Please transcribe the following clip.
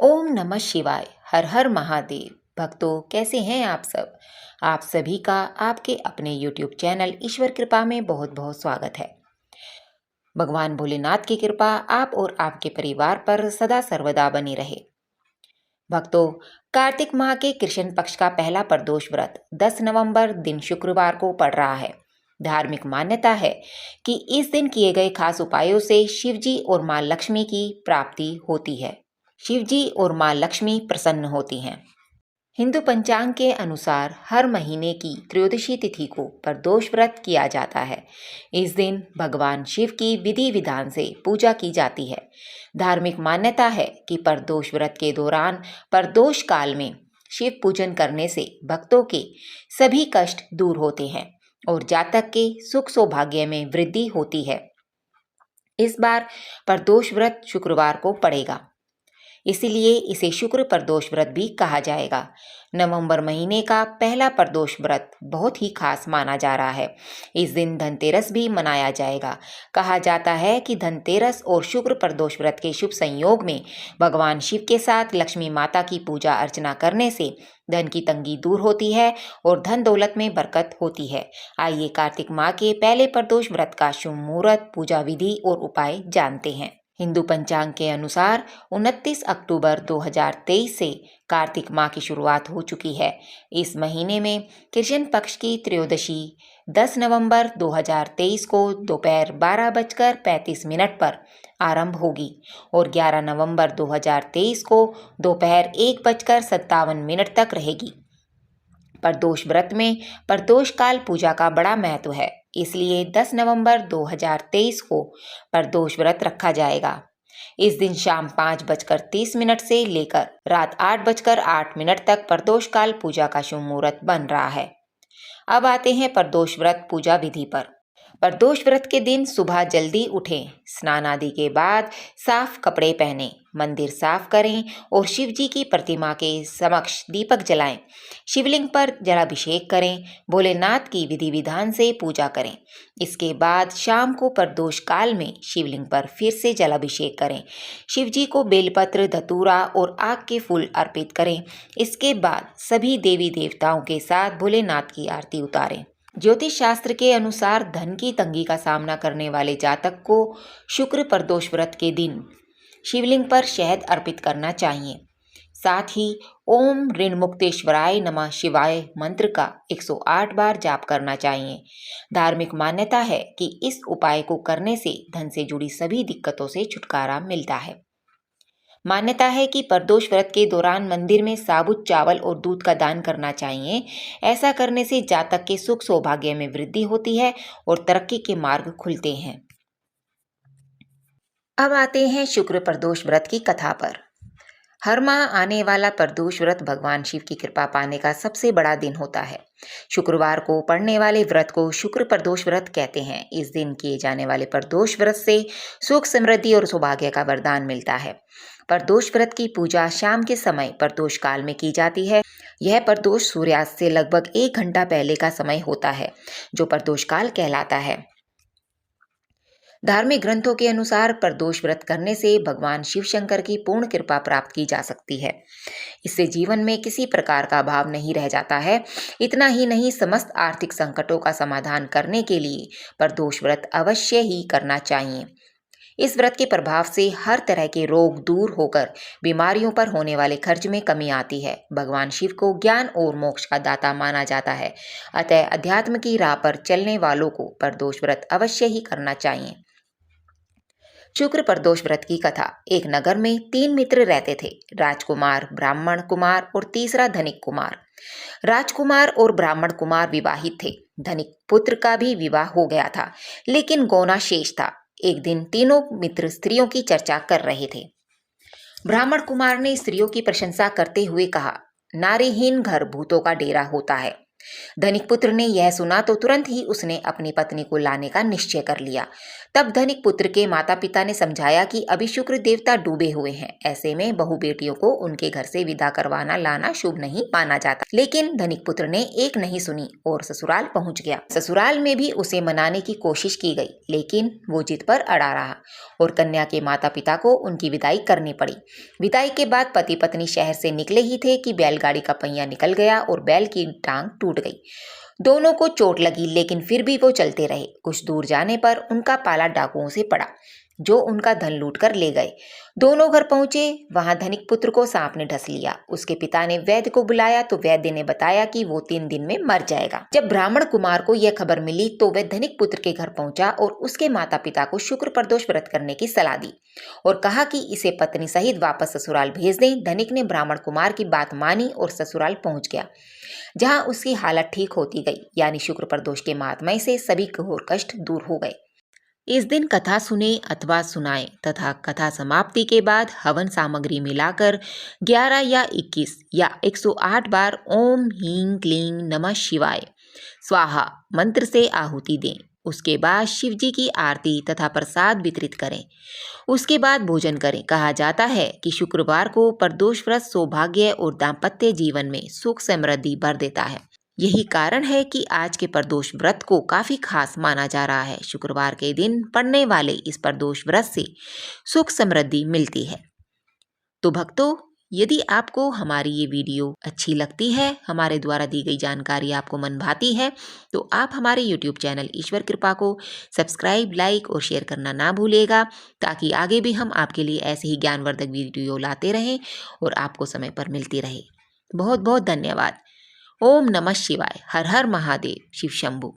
ओम नमः शिवाय। हर हर महादेव। भक्तों, कैसे हैं आप सब? आप सभी का आपके अपने YouTube चैनल ईश्वर कृपा में बहुत बहुत स्वागत है। भगवान भोलेनाथ की कृपा आप और आपके परिवार पर सदा सर्वदा बनी रहे। भक्तों, कार्तिक माह के कृष्ण पक्ष का पहला प्रदोष व्रत 10 नवंबर दिन शुक्रवार को पड़ रहा है। धार्मिक मान्यता है कि इस दिन किए गए खास उपायों से शिवजी और मां लक्ष्मी की प्राप्ति होती है। शिवजी और मां लक्ष्मी प्रसन्न होती हैं। हिंदू पंचांग के अनुसार हर महीने की त्रयोदशी तिथि को प्रदोष व्रत किया जाता है। इस दिन भगवान शिव की विधि विधान से पूजा की जाती है। धार्मिक मान्यता है कि प्रदोष व्रत के दौरान प्रदोष काल में शिव पूजन करने से भक्तों के सभी कष्ट दूर होते हैं और जातक के सुख सौभाग्य में वृद्धि होती है। इस बार प्रदोष व्रत शुक्रवार को पड़ेगा, इसीलिए इसे शुक्र प्रदोष व्रत भी कहा जाएगा। नवंबर महीने का पहला प्रदोष व्रत बहुत ही खास माना जा रहा है। इस दिन धनतेरस भी मनाया जाएगा। कहा जाता है कि धनतेरस और शुक्र प्रदोष व्रत के शुभ संयोग में भगवान शिव के साथ लक्ष्मी माता की पूजा अर्चना करने से धन की तंगी दूर होती है और धन दौलत में बरकत होती है। आइए कार्तिक माह के पहले प्रदोष व्रत का शुभ मुहूर्त, पूजा विधि और उपाय जानते हैं। हिंदू पंचांग के अनुसार 29 अक्टूबर 2023 से कार्तिक माह की शुरुआत हो चुकी है। इस महीने में कृष्ण पक्ष की त्रयोदशी 10 नवंबर 2023 को दोपहर 12:35 पर आरंभ होगी और 11 नवंबर 2023 को दोपहर 1:57 तक रहेगी। प्रदोष व्रत में प्रदोष काल पूजा का बड़ा महत्व है, इसलिए 10 नवंबर 2023 को प्रदोष व्रत रखा जाएगा। इस दिन शाम 5:30 से लेकर रात 8:08 तक प्रदोष काल पूजा का शुभ मुहूर्त बन रहा है। अब आते हैं प्रदोष व्रत पूजा विधि पर। प्रदोष व्रत के दिन सुबह जल्दी उठें, स्नान आदि के बाद साफ कपड़े पहनें, मंदिर साफ करें और शिव जी की प्रतिमा के समक्ष दीपक जलाएं। शिवलिंग पर जलाभिषेक करें, भोलेनाथ की विधि विधान से पूजा करें। इसके बाद शाम को प्रदोष काल में शिवलिंग पर फिर से जलाभिषेक करें। शिव जी को बेलपत्र, धतूरा और आग के फूल अर्पित करें। इसके बाद सभी देवी देवताओं के साथ भोलेनाथ की आरती उतारें। ज्योतिष शास्त्र के अनुसार धन की तंगी का सामना करने वाले जातक को शुक्र प्रदोष व्रत के दिन शिवलिंग पर शहद अर्पित करना चाहिए। साथ ही ओम ऋण मुक्तेश्वराय नमः शिवाय मंत्र का 108 बार जाप करना चाहिए। धार्मिक मान्यता है कि इस उपाय को करने से धन से जुड़ी सभी दिक्कतों से छुटकारा मिलता है। मान्यता है कि प्रदोष व्रत के दौरान मंदिर में साबुत चावल और दूध का दान करना चाहिए। ऐसा करने से जातक के सुख सौभाग्य में वृद्धि होती है और तरक्की के मार्ग खुलते हैं। अब आते हैं शुक्र प्रदोष व्रत की कथा पर। हर माह आने वाला प्रदोष व्रत भगवान शिव की कृपा पाने का सबसे बड़ा दिन होता है। शुक्रवार को पड़ने वाले व्रत को शुक्र प्रदोष व्रत कहते हैं। इस दिन किए जाने वाले प्रदोष व्रत से सुख, समृद्धि और सौभाग्य का वरदान मिलता है। प्रदोष व्रत की पूजा शाम के समय प्रदोष काल में की जाती है। यह प्रदोष सूर्यास्त से लगभग 1 घंटा पहले का समय होता है, जो प्रदोष काल कहलाता है। धार्मिक ग्रंथों के अनुसार प्रदोष व्रत करने से भगवान शिव शंकर की पूर्ण कृपा प्राप्त की जा सकती है। इससे जीवन में किसी प्रकार का अभाव नहीं रह जाता है। इतना ही नहीं, समस्त आर्थिक संकटों का समाधान करने के लिए प्रदोष व्रत अवश्य ही करना चाहिए। इस व्रत के प्रभाव से हर तरह के रोग दूर होकर बीमारियों पर होने वाले खर्च में कमी आती है। भगवान शिव को ज्ञान और मोक्ष का दाता माना जाता है, अतः अध्यात्म की राह पर चलने वालों को प्रदोष व्रत अवश्य ही करना चाहिए। शुक्र प्रदोष व्रत की कथा। एक नगर में 3 मित्र रहते थे, राजकुमार, ब्राह्मण कुमार और तीसरा धनिक कुमार। राजकुमार और ब्राह्मण कुमार विवाहित थे। धनिक पुत्र का भी विवाह हो गया था, लेकिन गौना शेष था। एक दिन तीनों मित्र स्त्रियों की चर्चा कर रहे थे। ब्राह्मण कुमार ने स्त्रियों की प्रशंसा करते हुए कहा, नारीहीन घर भूतों का डेरा होता है। धनिक पुत्र ने यह सुना तो तुरंत ही उसने अपनी पत्नी को लाने का निश्चय कर लिया। तब धनिक पुत्र के माता पिता ने समझाया कि अभी शुक्र देवता डूबे हुए हैं, ऐसे में बहू बेटियों को उनके घर से विदा करवाना लाना शुभ नहीं माना जाता। लेकिन धनिक पुत्र ने एक नहीं सुनी और ससुराल पहुंच गया। ससुराल में भी उसे मनाने की कोशिश की गई, लेकिन वो जिद पर अड़ा रहा और कन्या के माता पिता को उनकी विदाई करनी पड़ी। विदाई के बाद पति पत्नी शहर से निकले ही थे कि बैलगाड़ी का पहिया निकल गया और बैल की टांग टूट गई। दोनों को चोट लगी, लेकिन फिर भी वो चलते रहे। कुछ दूर जाने पर उनका पाला डाकुओं से पड़ा, जो उनका धन लूट कर ले गए। दोनों घर पहुंचे, वहां धनिक पुत्र को सांप ने ढस लिया। उसके पिता ने वैद्य को बुलाया तो वैद्य ने बताया कि वो 3 दिन में मर जाएगा। जब ब्राह्मण कुमार को यह खबर मिली तो वह धनिक पुत्र के घर पहुंचा और उसके माता पिता को शुक्र प्रदोष व्रत करने की सलाह दी और कहा कि इसे पत्नी सहित वापस ससुराल भेज दें। धनिक ने ब्राह्मण कुमार की बात मानी और ससुराल पहुंच गया, जहां उसकी हालत ठीक होती गई, यानी शुक्र प्रदोष के महात्म्य से सभी घोर कष्ट दूर हो गए। इस दिन कथा सुने अथवा सुनाएं तथा कथा समाप्ति के बाद हवन सामग्री मिलाकर 11 या 21 या 108 बार ओम ह्रीं क्लीं नमः शिवाय स्वाहा मंत्र से आहुति दें। उसके बाद शिव जी की आरती तथा प्रसाद वितरित करें। उसके बाद भोजन करें। कहा जाता है कि शुक्रवार को प्रदोष व्रत सौभाग्य और दाम्पत्य जीवन में सुख समृद्धि भर देता है। यही कारण है कि आज के प्रदोष व्रत को काफी खास माना जा रहा है। शुक्रवार के दिन पड़ने वाले इस प्रदोष व्रत से सुख समृद्धि मिलती है। तो भक्तों, यदि आपको हमारी ये वीडियो अच्छी लगती है, हमारे द्वारा दी गई जानकारी आपको मन भाती है, तो आप हमारे YouTube चैनल ईश्वर कृपा को सब्सक्राइब, लाइक और शेयर करना ना भूलिएगा, ताकि आगे भी हम आपके लिए ऐसे ही ज्ञानवर्धक वीडियो लाते रहें और आपको समय पर मिलती रहे। बहुत बहुत धन्यवाद। ओम नमः शिवाय। हर हर महादेव। शिव शंभु।